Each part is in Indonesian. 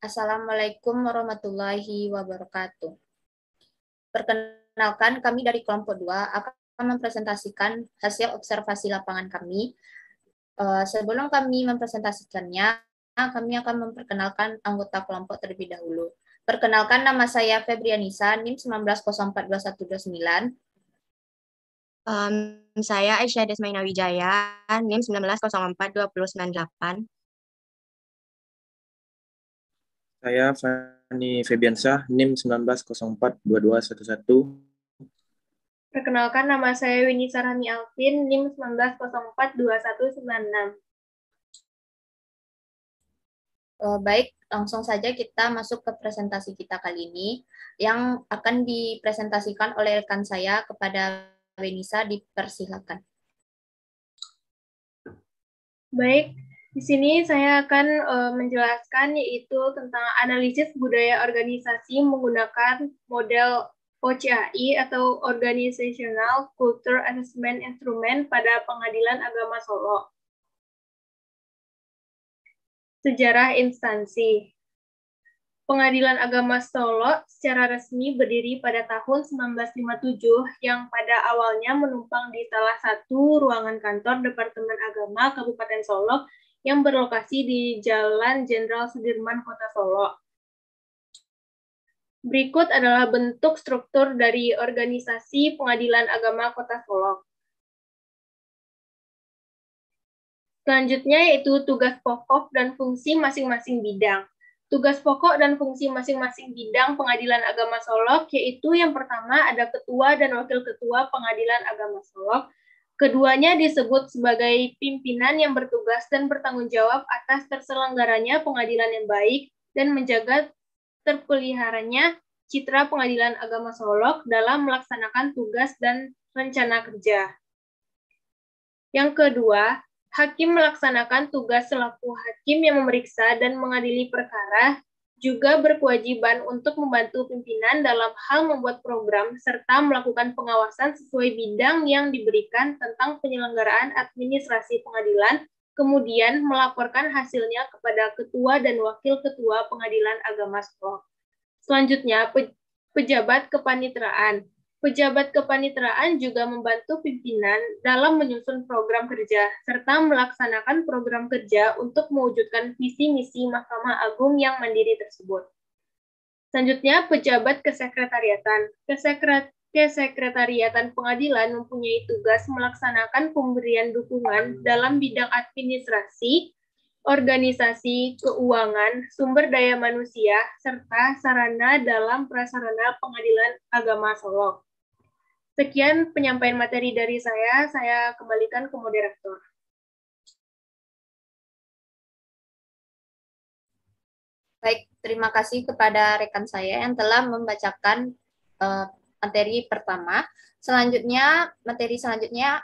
Assalamualaikum warahmatullahi wabarakatuh. Perkenalkan, kami dari kelompok 2 akan mempresentasikan hasil observasi lapangan kami. Sebelum kami mempresentasikannya, kami akan memperkenalkan anggota kelompok terlebih dahulu. Perkenalkan, nama saya Febrianisa, NIM 19042129. Saya Aisyah Desmaina Wijaya, NIM 19042098. Saya Fani Febiansyah, NIM 19042211. Perkenalkan, nama saya Winnie Sarhami Alvin, NIM 19042196. Baik, langsung saja kita masuk ke presentasi kita kali ini, yang akan dipresentasikan oleh rekan saya kepada Wenisa. Dipersilakan. Baik, di sini saya akan menjelaskan yaitu tentang analisis budaya organisasi menggunakan model OCAI atau Organizational Culture Assessment Instrument pada Pengadilan Agama Solo. Sejarah instansi. Pengadilan Agama Solo secara resmi berdiri pada tahun 1957 yang pada awalnya menumpang di salah satu ruangan kantor Departemen Agama Kabupaten Solo yang berlokasi di Jalan Jenderal Sudirman, Kota Solo. Berikut adalah bentuk struktur dari organisasi Pengadilan Agama Kota Solo. Selanjutnya yaitu tugas pokok dan fungsi masing-masing bidang. Tugas pokok dan fungsi masing-masing bidang Pengadilan Agama Solo yaitu yang pertama ada ketua dan wakil ketua Pengadilan Agama Solo. Keduanya disebut sebagai pimpinan yang bertugas dan bertanggung jawab atas terselenggaranya pengadilan yang baik dan menjaga terpeliharanya citra Pengadilan Agama Solo dalam melaksanakan tugas dan rencana kerja. Yang kedua, hakim melaksanakan tugas selaku hakim yang memeriksa dan mengadili perkara, juga berkewajiban untuk membantu pimpinan dalam hal membuat program serta melakukan pengawasan sesuai bidang yang diberikan tentang penyelenggaraan administrasi pengadilan, kemudian melaporkan hasilnya kepada ketua dan wakil ketua Pengadilan Agama Solo. Selanjutnya, pejabat kepaniteraan. Pejabat kepaniteraan juga membantu pimpinan dalam menyusun program kerja, serta melaksanakan program kerja untuk mewujudkan visi misi Mahkamah Agung yang mandiri tersebut. Selanjutnya, pejabat kesekretariatan. Kesekretariatan pengadilan mempunyai tugas melaksanakan pemberian dukungan dalam bidang administrasi, organisasi, keuangan, sumber daya manusia, serta sarana dalam prasarana Pengadilan Agama Solo. Sekian penyampaian materi dari saya kembalikan ke moderator. Baik, terima kasih kepada rekan saya yang telah membacakan materi pertama. Materi selanjutnya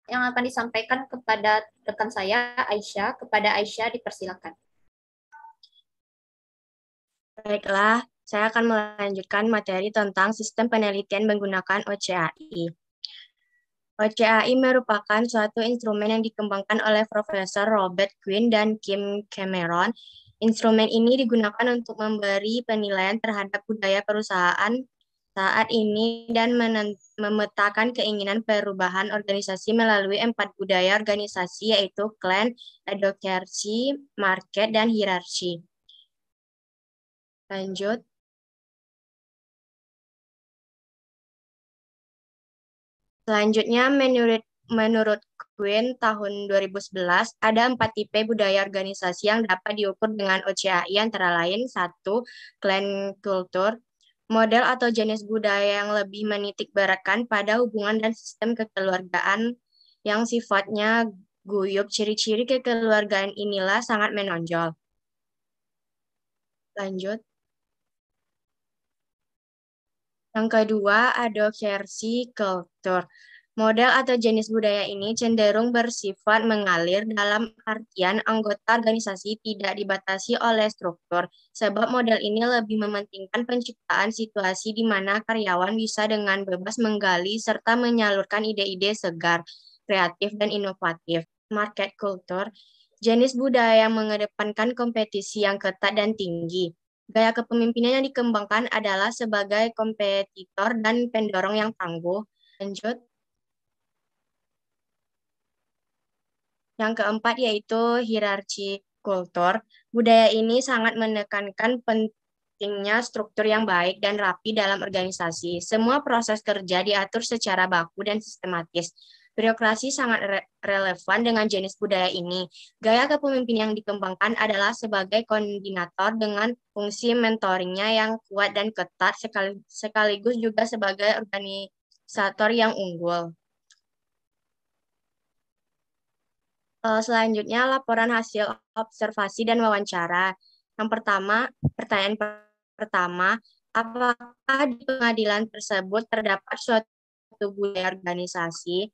yang akan disampaikan kepada rekan saya, Aisyah. Kepada Aisyah, dipersilakan. Baiklah, saya akan melanjutkan materi tentang sistem penelitian menggunakan OCAI. OCAI merupakan suatu instrumen yang dikembangkan oleh Profesor Robert Quinn dan Kim Cameron. Instrumen ini digunakan untuk memberi penilaian terhadap budaya perusahaan saat ini dan memetakan keinginan perubahan organisasi melalui 4 budaya organisasi yaitu clan, advocacy, market, dan hierarki. Lanjut. Selanjutnya, menurut Quinn tahun 2011, ada 4 tipe budaya organisasi yang dapat diukur dengan OCAI, antara lain 1. Clan culture, model atau jenis budaya yang lebih menitik beratkan pada hubungan dan sistem kekeluargaan yang sifatnya guyup. Ciri-ciri kekeluargaan inilah sangat menonjol. Lanjut. Yang kedua, advocacy culture. Model atau jenis budaya ini cenderung bersifat mengalir dalam artian anggota organisasi tidak dibatasi oleh struktur, sebab model ini lebih mementingkan penciptaan situasi di mana karyawan bisa dengan bebas menggali serta menyalurkan ide-ide segar, kreatif, dan inovatif. Market culture, jenis budaya yang mengedepankan kompetisi yang ketat dan tinggi. Gaya kepemimpinan yang dikembangkan adalah sebagai kompetitor dan pendorong yang tangguh. Lanjut. Yang keempat yaitu hierarki kultur. Budaya ini sangat menekankan pentingnya struktur yang baik dan rapi dalam organisasi. Semua proses kerja diatur secara baku dan sistematis. Birokrasi sangat relevan dengan jenis budaya ini. Gaya kepemimpinan yang dikembangkan adalah sebagai koordinator dengan fungsi mentoringnya yang kuat dan ketat, sekaligus juga sebagai organisator yang unggul. Selanjutnya, laporan hasil observasi dan wawancara. Yang pertama, pertanyaan pertama, apakah di pengadilan tersebut terdapat suatu budaya organisasi?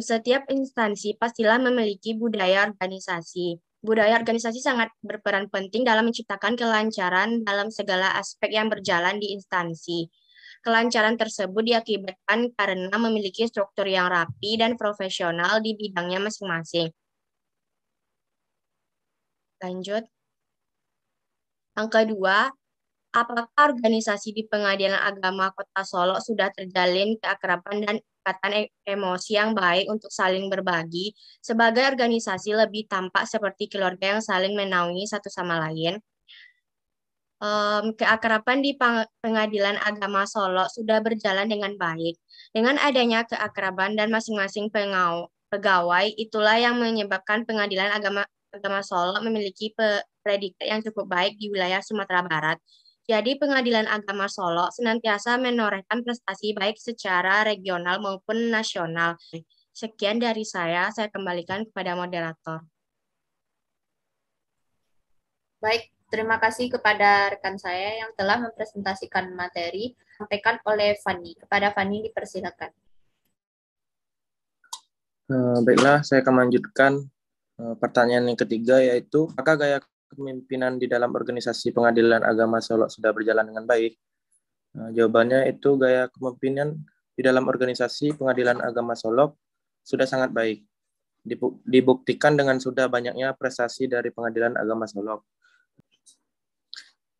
Setiap instansi pastilah memiliki budaya organisasi. Budaya organisasi sangat berperan penting dalam menciptakan kelancaran dalam segala aspek yang berjalan di instansi. Kelancaran tersebut diakibatkan karena memiliki struktur yang rapi dan profesional di bidangnya masing-masing. Lanjut. Yang kedua, apakah organisasi di Pengadilan Agama Kota Solo sudah terjalin keakraban dan ikatan emosi yang baik untuk saling berbagi? Sebagai organisasi lebih tampak seperti keluarga yang saling menaungi satu sama lain. Keakraban di Pengadilan Agama Solo sudah berjalan dengan baik. Dengan adanya keakraban dan masing-masing pegawai, itulah yang menyebabkan Pengadilan Agama Solo memiliki predikat yang cukup baik di wilayah Sumatera Barat. Jadi Pengadilan Agama Solo senantiasa menorehkan prestasi baik secara regional maupun nasional. Sekian dari saya kembalikan kepada moderator. Baik, terima kasih kepada rekan saya yang telah mempresentasikan materi disampaikan oleh Fani. Kepada Fani dipersilakan. Baiklah, saya akan melanjutkan pertanyaan yang ketiga, yaitu apakah gaya kepemimpinan di dalam organisasi Pengadilan Agama Solo sudah berjalan dengan baik? Jawabannya itu gaya kepemimpinan di dalam organisasi Pengadilan Agama Solo sudah sangat baik. Dibuktikan dengan sudah banyaknya prestasi dari Pengadilan Agama Solo.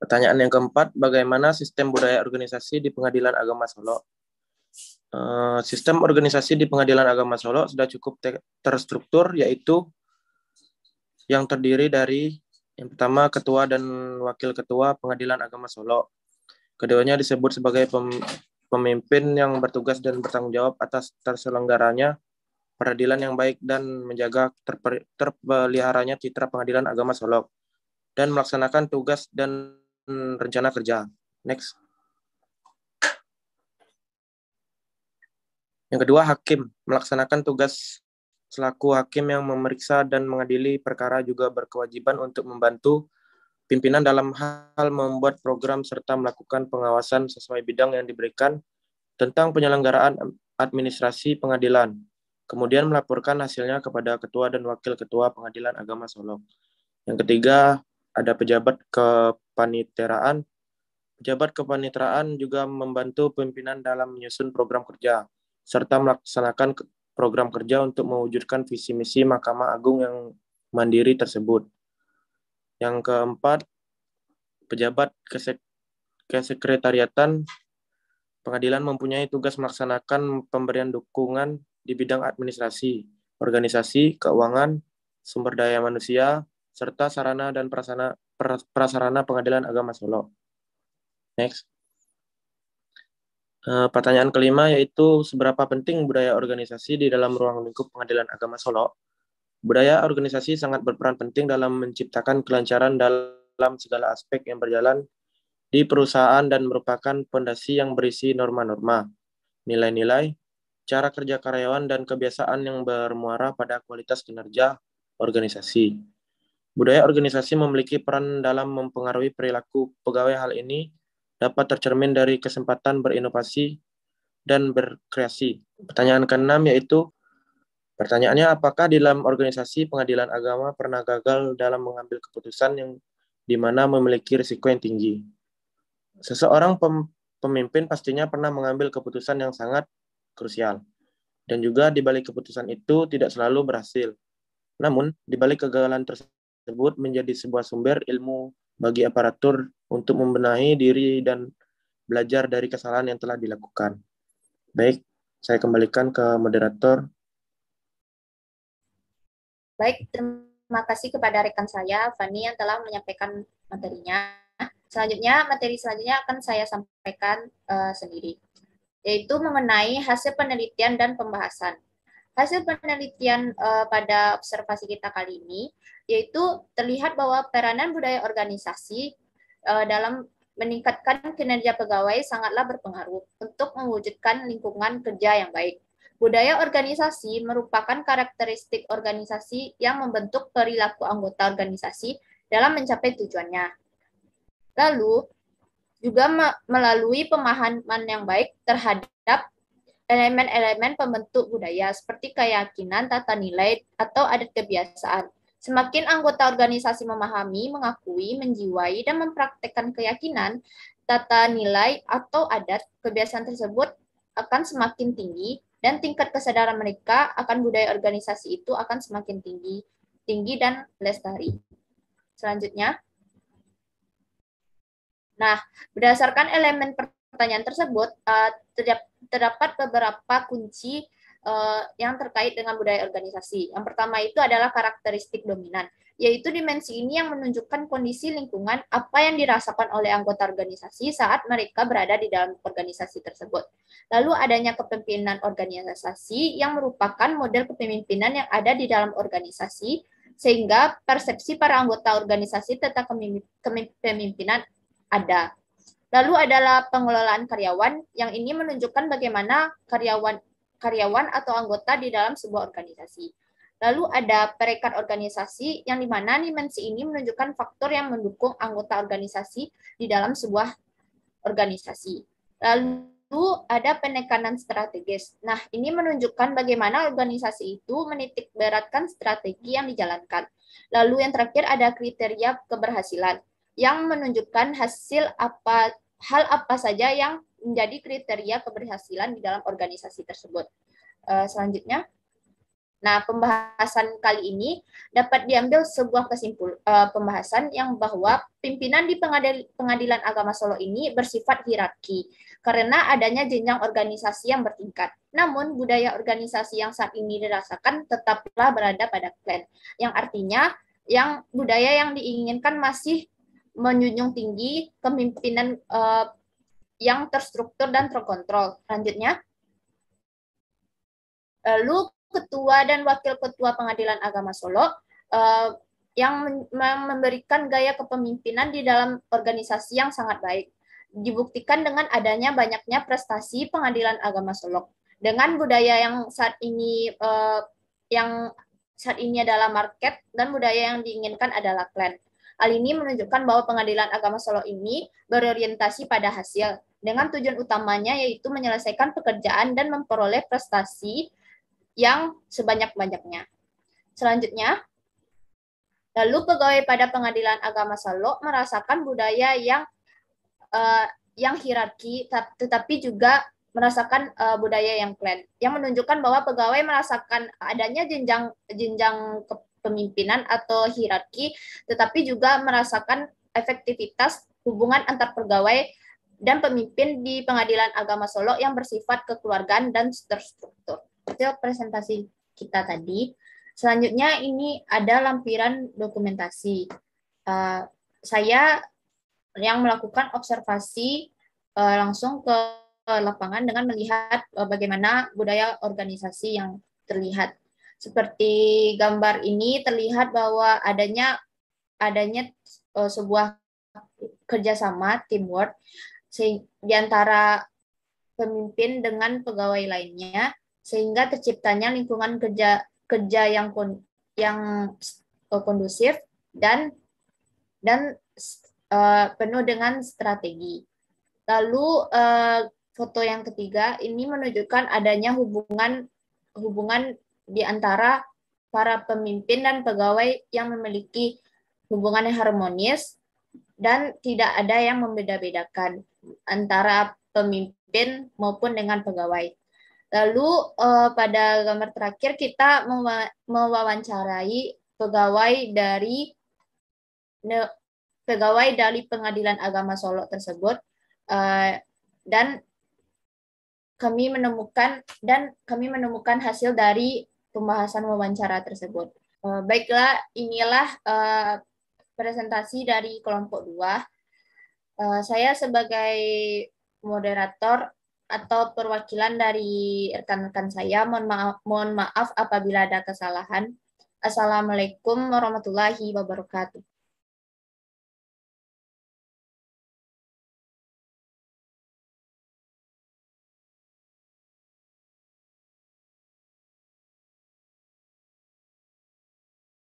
Pertanyaan yang keempat, bagaimana sistem budaya organisasi di Pengadilan Agama Solo? Sistem organisasi di Pengadilan Agama Solo sudah cukup terstruktur, yaitu yang terdiri dari yang pertama ketua dan wakil ketua Pengadilan Agama Solo. Keduanya disebut sebagai pemimpin yang bertugas dan bertanggung jawab atas terselenggaranya peradilan yang baik dan menjaga terpeliharanya citra Pengadilan Agama Solo dan melaksanakan tugas dan rencana kerja. Next. Yang kedua, hakim melaksanakan tugas selaku hakim yang memeriksa dan mengadili perkara, juga berkewajiban untuk membantu pimpinan dalam hal membuat program serta melakukan pengawasan sesuai bidang yang diberikan tentang penyelenggaraan administrasi pengadilan. Kemudian melaporkan hasilnya kepada ketua dan wakil ketua Pengadilan Agama Solo. Yang ketiga, ada pejabat kepaniteraan. Pejabat kepaniteraan juga membantu pimpinan dalam menyusun program kerja serta melaksanakan program kerja untuk mewujudkan visi misi Mahkamah Agung yang mandiri tersebut. Yang keempat, pejabat kesekretariatan pengadilan mempunyai tugas melaksanakan pemberian dukungan di bidang administrasi, organisasi, keuangan, sumber daya manusia, serta sarana dan prasarana Pengadilan Agama Solo. Next. Pertanyaan kelima yaitu seberapa penting budaya organisasi di dalam ruang lingkup Pengadilan Agama Solo? Budaya organisasi sangat berperan penting dalam menciptakan kelancaran dalam segala aspek yang berjalan di perusahaan dan merupakan fondasi yang berisi norma-norma, nilai-nilai, cara kerja karyawan, dan kebiasaan yang bermuara pada kualitas kinerja organisasi. Budaya organisasi memiliki peran dalam mempengaruhi perilaku pegawai. Hal ini dapat tercermin dari kesempatan berinovasi dan berkreasi. Pertanyaan ke-6 yaitu, pertanyaannya, apakah di dalam organisasi Pengadilan Agama pernah gagal dalam mengambil keputusan yang di mana memiliki risiko yang tinggi? Seseorang pemimpin pastinya pernah mengambil keputusan yang sangat krusial. Dan juga di balik keputusan itu tidak selalu berhasil. Namun, di balik kegagalan tersebut, tersebut menjadi sebuah sumber ilmu bagi aparatur untuk membenahi diri dan belajar dari kesalahan yang telah dilakukan. Baik, saya kembalikan ke moderator. Baik, terima kasih kepada rekan saya, Fani, yang telah menyampaikan materinya. Selanjutnya, materi selanjutnya akan saya sampaikan sendiri, yaitu mengenai hasil penelitian dan pembahasan. Hasil penelitian pada observasi kita kali ini, yaitu terlihat bahwa peranan budaya organisasi dalam meningkatkan kinerja pegawai sangatlah berpengaruh untuk mewujudkan lingkungan kerja yang baik. Budaya organisasi merupakan karakteristik organisasi yang membentuk perilaku anggota organisasi dalam mencapai tujuannya. Lalu, juga melalui pemahaman yang baik terhadap elemen-elemen pembentuk budaya seperti keyakinan, tata nilai, atau adat kebiasaan. Semakin anggota organisasi memahami, mengakui, menjiwai, dan mempraktekkan keyakinan, tata nilai, atau adat kebiasaan tersebut akan semakin tinggi, dan tingkat kesadaran mereka akan budaya organisasi itu akan semakin tinggi dan lestari. Selanjutnya, nah, berdasarkan elemen pertanyaan tersebut, terdapat beberapa kunci yang terkait dengan budaya organisasi. Yang pertama itu adalah karakteristik dominan, yaitu dimensi ini yang menunjukkan kondisi lingkungan apa yang dirasakan oleh anggota organisasi saat mereka berada di dalam organisasi tersebut. Lalu adanya kepemimpinan organisasi yang merupakan model kepemimpinan yang ada di dalam organisasi, sehingga persepsi para anggota organisasi tentang kepemimpinan ada. Lalu adalah pengelolaan karyawan, yang ini menunjukkan bagaimana karyawan atau anggota di dalam sebuah organisasi. Lalu ada perekat organisasi, yang dimana dimensi ini menunjukkan faktor yang mendukung anggota organisasi di dalam sebuah organisasi. Lalu ada penekanan strategis. Nah, ini menunjukkan bagaimana organisasi itu menitik beratkan strategi yang dijalankan. Lalu yang terakhir ada kriteria keberhasilan, yang menunjukkan hal apa saja yang menjadi kriteria keberhasilan di dalam organisasi tersebut. Selanjutnya, nah pembahasan kali ini dapat diambil sebuah pembahasan yang bahwa pimpinan di Pengadilan Agama Solo ini bersifat hierarki karena adanya jenjang organisasi yang bertingkat. Namun budaya organisasi yang saat ini dirasakan tetaplah berada pada klan, yang artinya yang budaya yang diinginkan masih menjunjung tinggi kepemimpinan yang terstruktur dan terkontrol. Selanjutnya, lalu ketua dan wakil ketua Pengadilan Agama Solo yang memberikan gaya kepemimpinan di dalam organisasi yang sangat baik. Dibuktikan dengan adanya banyaknya prestasi Pengadilan Agama Solo. Dengan budaya yang saat ini adalah market dan budaya yang diinginkan adalah klan. Hal ini menunjukkan bahwa Pengadilan Agama Solo ini berorientasi pada hasil, dengan tujuan utamanya yaitu menyelesaikan pekerjaan dan memperoleh prestasi yang sebanyak-banyaknya. Selanjutnya, lalu pegawai pada Pengadilan Agama Solo merasakan budaya yang hierarki, tetapi juga merasakan budaya yang klan, yang menunjukkan bahwa pegawai merasakan adanya jenjang kepemimpinan atau hierarki, tetapi juga merasakan efektivitas hubungan antar pegawai dan pemimpin di Pengadilan Agama Solo yang bersifat kekeluargaan dan terstruktur. Itu presentasi kita tadi. Selanjutnya ini ada lampiran dokumentasi. Saya yang melakukan observasi langsung ke lapangan dengan melihat bagaimana budaya organisasi yang terlihat. Seperti gambar ini terlihat bahwa adanya sebuah kerjasama teamwork di antara pemimpin dengan pegawai lainnya, sehingga terciptanya lingkungan kerja yang kondusif dan penuh dengan strategi. Lalu foto yang ketiga ini menunjukkan adanya hubungan di antara para pemimpin dan pegawai yang memiliki hubungan yang harmonis dan tidak ada yang membeda-bedakan antara pemimpin maupun dengan pegawai. Lalu pada gambar terakhir kita mewawancarai pegawai dari pegawai dari Pengadilan Agama Solo tersebut, dan kami menemukan hasil dari pembahasan wawancara tersebut. Baiklah, inilah presentasi dari kelompok 2. Saya sebagai moderator atau perwakilan dari rekan-rekan saya, mohon maaf apabila ada kesalahan. Assalamualaikum warahmatullahi wabarakatuh.